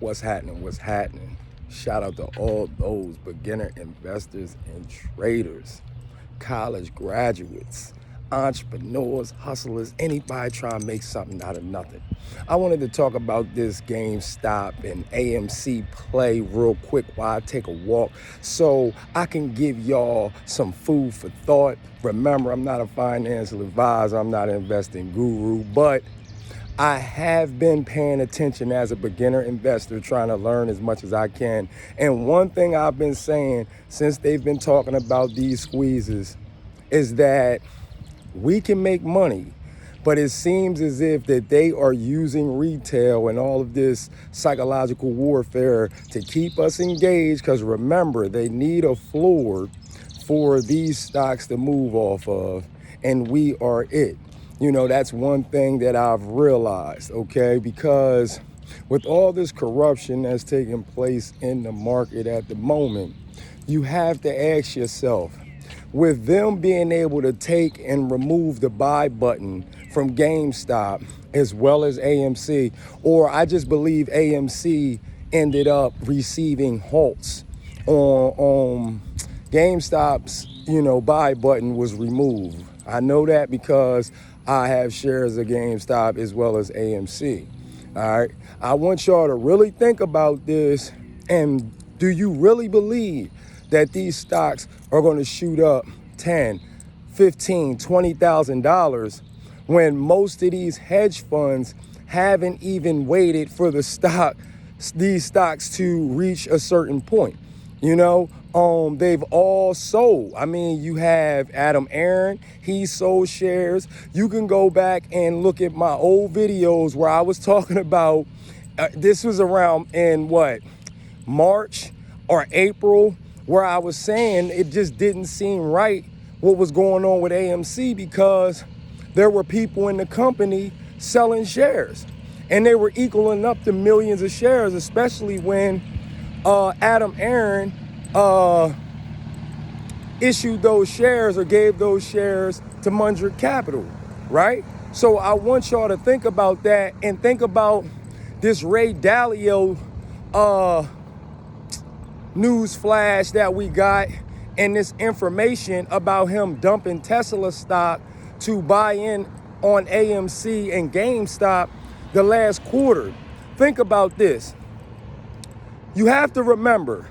What's happening? What's happening? Shout out to all those beginner investors and traders, college graduates, entrepreneurs, hustlers, anybody trying to make something out of nothing. I wanted to talk about this GameStop and AMC play real quick while I take a walk so I can give y'all some food for thought. Remember, I'm not a financial advisor, I'm not an investing guru, but I have been paying attention as a beginner investor, trying to learn as much as I can. And one thing I've been saying since they've been talking about these squeezes is that we can make money, but it seems as if that they are using retail and all of this psychological warfare to keep us engaged, because remember, they need a floor for these stocks to move off of, and we are it. You know, that's one thing that I've realized, okay? Because with all this corruption that's taking place in the market at the moment, you have to ask yourself, with them being able to take and remove the buy button from GameStop as well as AMC, or I just believe AMC ended up receiving halts on GameStop's, buy button was removed. I know that because I have shares of GameStop as well as AMC. All right. I want y'all to really think about this. And do you really believe that these stocks are going to shoot up $10, $15, $20,000 when most of these hedge funds haven't even waited for these stocks to reach a certain point? They've all sold. I mean, you have Adam Aaron, he sold shares. You can go back and look at my old videos where I was talking about, this was around in March or April, where I was saying it just didn't seem right what was going on with AMC, because there were people in the company selling shares and they were equaling up to millions of shares, especially when Adam Aaron issued those shares or gave those shares to Mundrick Capital, right? So I want y'all to think about that and think about this Ray Dalio news flash that we got, and this information about him dumping Tesla stock to buy in on AMC and GameStop the last quarter. Think about this. You have to remember,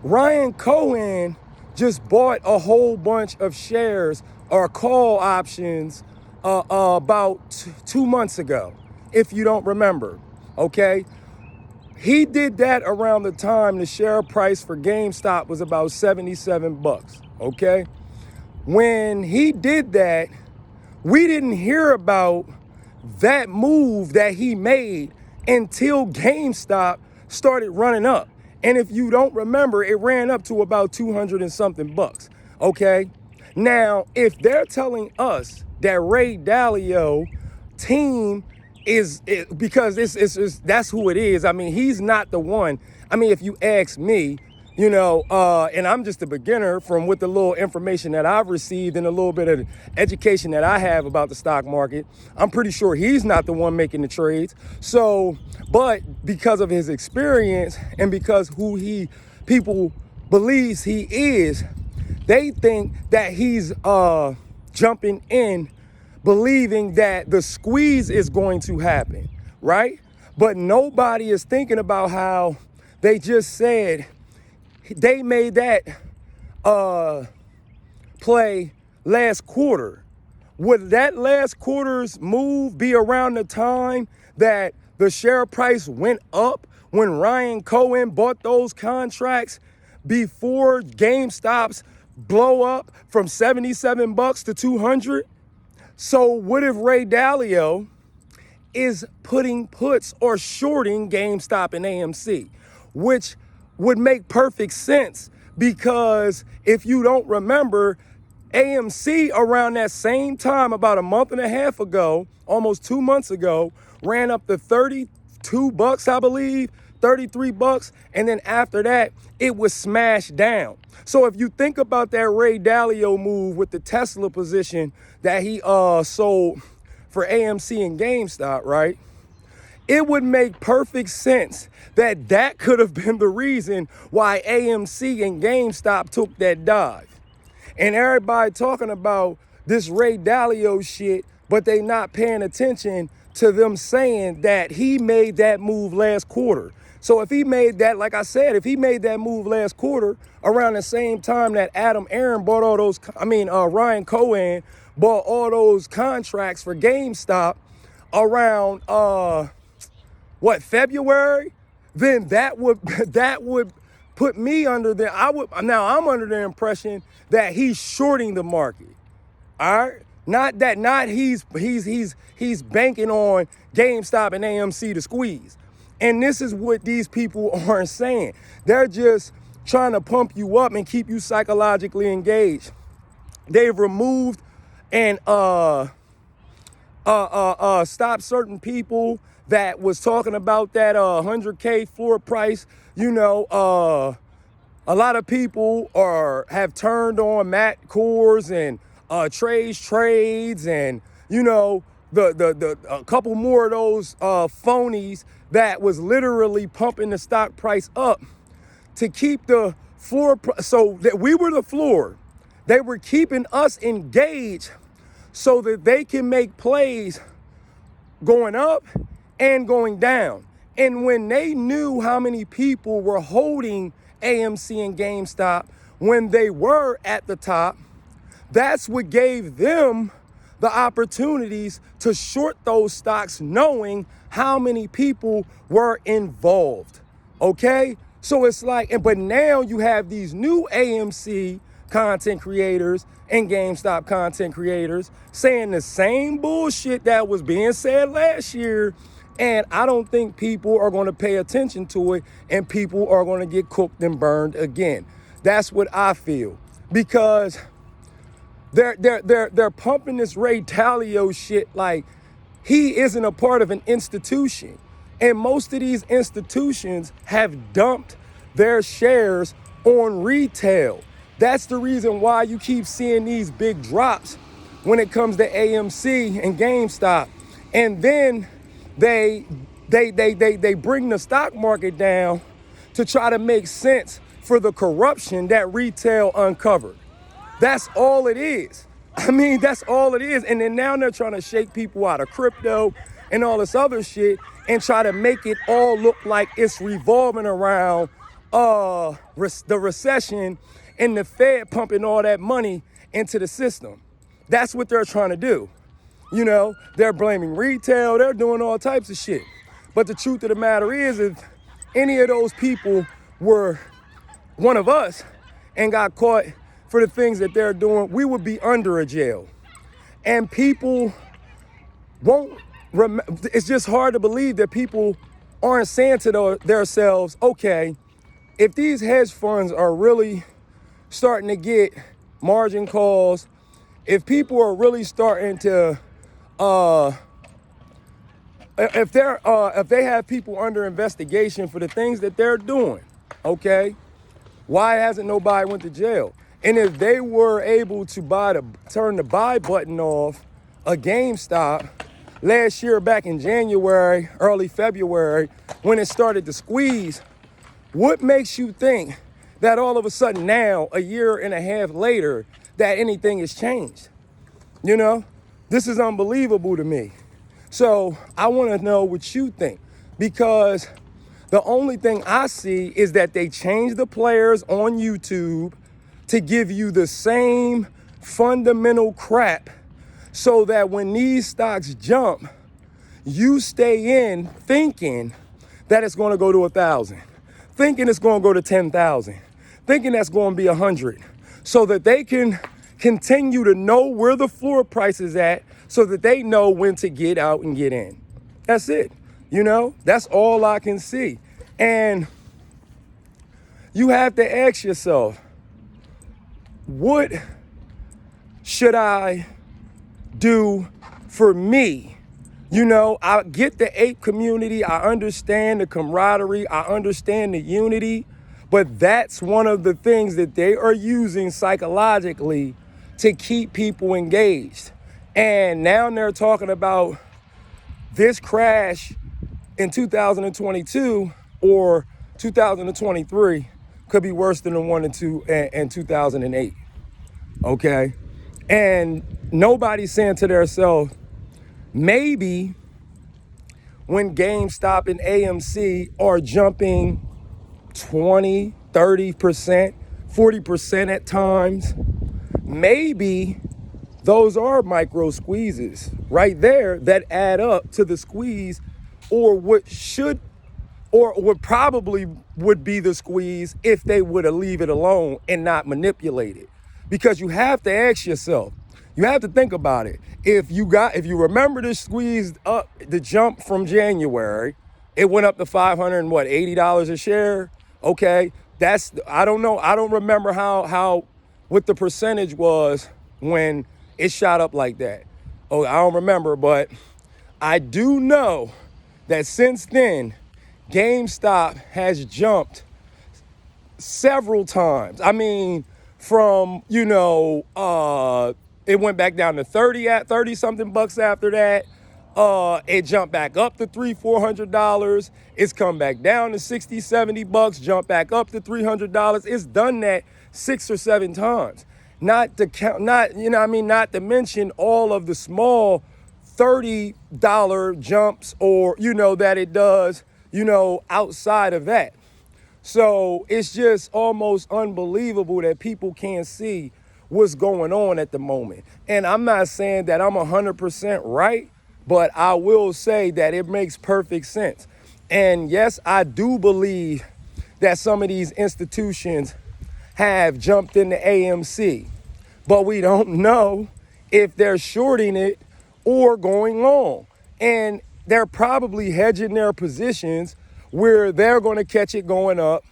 Ryan Cohen just bought a whole bunch of shares or call options about 2 months ago, if you don't remember, okay? He did that around the time the share price for GameStop was about 77 bucks, okay? When he did that, we didn't hear about that move that he made until GameStop started running up. And if you don't remember, it ran up to about 200 and something bucks, okay? Now, if they're telling us that Ray Dalio team is because that's who it is. I mean, he's not the one. I mean, if you ask me, and I'm just a beginner from with the little information that I've received and a little bit of education that I have about the stock market, I'm pretty sure he's not the one making the trades. So, but because of his experience and because people believes he is, they think that he's jumping in, believing that the squeeze is going to happen, right? But nobody is thinking about how they just said they made that play last quarter. Would that last quarter's move be around the time that the share price went up, when Ryan Cohen bought those contracts before GameStop's blow up from 77 bucks to 200? So what if Ray Dalio is putting puts or shorting GameStop and AMC, which would make perfect sense, because if you don't remember, AMC around that same time, about a month and a half ago, almost 2 months ago, ran up to 32 bucks, I believe, 33 bucks. And then after that, it was smashed down. So if you think about that Ray Dalio move with the Tesla position that he sold for AMC and GameStop, right? It would make perfect sense that that could have been the reason why AMC and GameStop took that dive. And everybody talking about this Ray Dalio shit, but they not paying attention to them saying that he made that move last quarter. So if he made that, like I said, if he made that move last quarter around the same time that Ryan Cohen bought all those contracts for GameStop around February, then that would put me under the I'm under the impression that he's shorting the market. All right? Not he's banking on GameStop and AMC to squeeze. And this is what these people aren't saying. They're just trying to pump you up and keep you psychologically engaged. They've removed and stopped certain people that was talking about that 100K floor price. A lot of people have turned on Matt Kors and trades and a couple more of those phonies that was literally pumping the stock price up to keep the floor so that we were the floor. They were keeping us engaged so that they can make plays going up and going down. And when they knew how many people were holding AMC and GameStop when they were at the top, that's what gave them the opportunities to short those stocks, knowing how many people were involved. Okay? So it's like, but now you have these new AMC content creators and GameStop content creators saying the same bullshit that was being said last year. And I don't think people are going to pay attention to it, and people are going to get cooked and burned again. That's what I feel, because they're pumping this Ray Dalio shit like he isn't a part of an institution. And most of these institutions have dumped their shares on retail. That's the reason why you keep seeing these big drops when it comes to AMC and GameStop. And then they bring the stock market down to try to make sense for the corruption that retail uncovered. That's all it is. That's all it is. And then now they're trying to shake people out of crypto and all this other shit and try to make it all look like it's revolving around the recession and the Fed pumping all that money into the system. That's what they're trying to do. They're blaming retail. They're doing all types of shit. But the truth of the matter is, if any of those people were one of us and got caught for the things that they're doing, we would be under a jail. And people won't it's just hard to believe that people aren't saying to themselves, okay, if these hedge funds are really starting to get margin calls, if people are really starting to if they have people under investigation for the things that they're doing, okay, why hasn't nobody went to jail? And if they were able to turn the buy button off a GameStop last year back in January, early February, when it started to squeeze, what makes you think that all of a sudden now, a year and a half later, that anything has changed? This is unbelievable to me. So I want to know what you think, because the only thing I see is that they changed the players on YouTube to give you the same fundamental crap so that when these stocks jump, you stay in thinking that it's going to go to 1,000, thinking it's going to go to 10,000, thinking that's going to be 100, so that they can continue to know where the floor price is at, so that they know when to get out and get in. That's it. That's all I can see. And you have to ask yourself, what should I do for me? I get the ape community. I understand the camaraderie. I understand the unity. But that's one of the things that they are using psychologically to keep people engaged. And now they're talking about this crash in 2022 or 2023 could be worse than the one in 2008, okay? And nobody's saying to themselves, maybe when GameStop and AMC are jumping 20, 30%, 40% at times, maybe those are micro squeezes right there that add up to the squeeze, or what should, or what probably would be the squeeze if they would have leave it alone and not manipulate it. Because you have to ask yourself, you have to think about it. If you remember the squeeze up, the jump from January, it went up to $580 a share. Okay, I don't know. I don't remember what the percentage was when it shot up like that. Oh, I don't remember, but I do know that since then, GameStop has jumped several times. I mean, from, it went back down to 30 something bucks after that. It jumped back up to $400. It's come back down to 60, 70 bucks, jumped back up to $300. It's done that 6 or 7 times. Not to mention all of the small $30 jumps or, that it does, outside of that. So it's just almost unbelievable that people can't see what's going on at the moment. And I'm not saying that I'm 100% right, but I will say that it makes perfect sense. And yes, I do believe that some of these institutions have jumped into AMC, but we don't know if they're shorting it or going long. And they're probably hedging their positions where they're going to catch it going up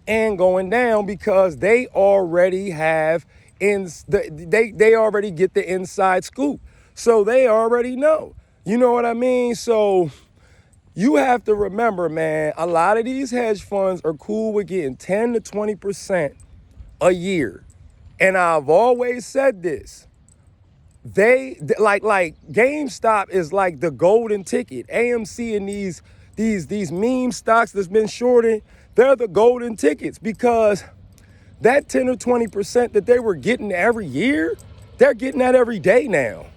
and going down because they already have they already get the inside scoop. So they already know. You know what I mean? So you have to remember, man, a lot of these hedge funds are cool with getting 10 to 20% a year. And I've always said this. They like GameStop is like the golden ticket. AMC and these meme stocks that's been shorted, they're the golden tickets because that 10 or 20% that they were getting every year, they're getting that every day now.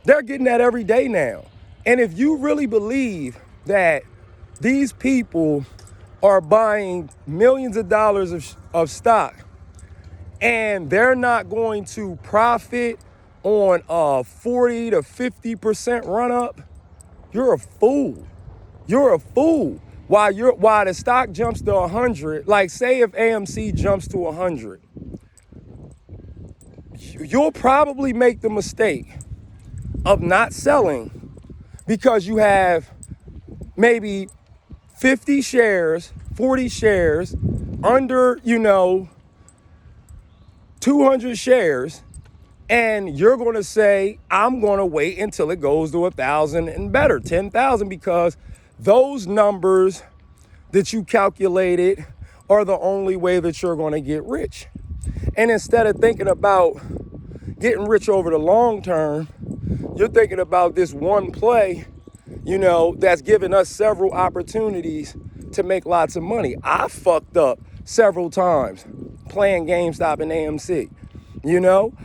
They're getting that every day now. And if you really believe that these people are buying millions of dollars of stock and they're not going to profit on a 40 to 50% run up, you're a fool. You're a fool. While the stock jumps to 100, like say if AMC jumps to 100, you'll probably make the mistake of not selling because you have maybe 50 shares, 40 shares, under, 200 shares, and you're going to say, I'm going to wait until it goes to 1,000 and better, 10,000, because those numbers that you calculated are the only way that you're going to get rich. And instead of thinking about getting rich over the long term, you're thinking about this one play, that's given us several opportunities to make lots of money. I fucked up several times playing GameStop and AMC.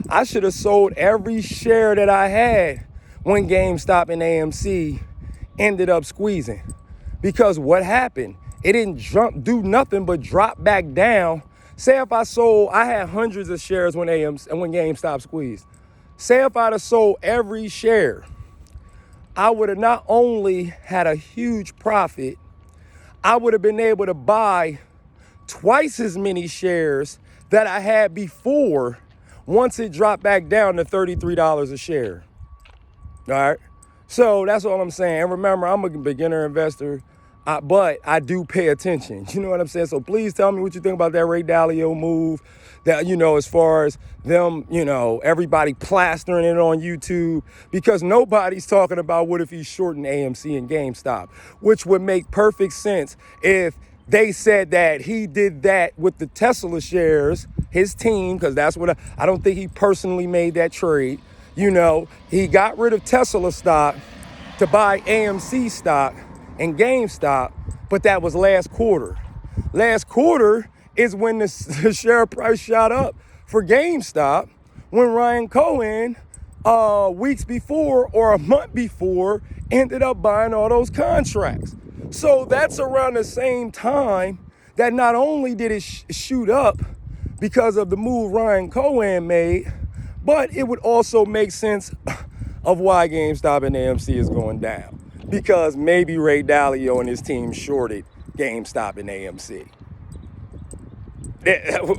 I should have sold every share that I had when GameStop and AMC ended up squeezing. Because what happened? It didn't do nothing but drop back down. Say if I had hundreds of shares when GameStop squeezed. Say if I'd have sold every share, I would have not only had a huge profit, I would have been able to buy twice as many shares that I had before once it dropped back down to $33 a share. All right. So that's all I'm saying. And remember, I'm a beginner investor, but I do pay attention. You know what I'm saying? So please tell me what you think about that Ray Dalio move. That, as far as them, everybody plastering it on YouTube, because nobody's talking about what if he's shorting AMC and GameStop, which would make perfect sense if they said that he did that with the Tesla shares, his team, because that's what I don't think he personally made that trade. He got rid of Tesla stock to buy AMC stock, in GameStop, but that was last quarter. Last quarter is when the share price shot up for GameStop, when Ryan Cohen, weeks before or a month before, ended up buying all those contracts. So that's around the same time that not only did it shoot up because of the move Ryan Cohen made, but it would also make sense of why GameStop and AMC is going down. Because maybe Ray Dalio and his team shorted GameStop and AMC.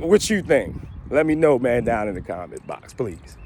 What you think? Let me know, man, down in the comment box, please.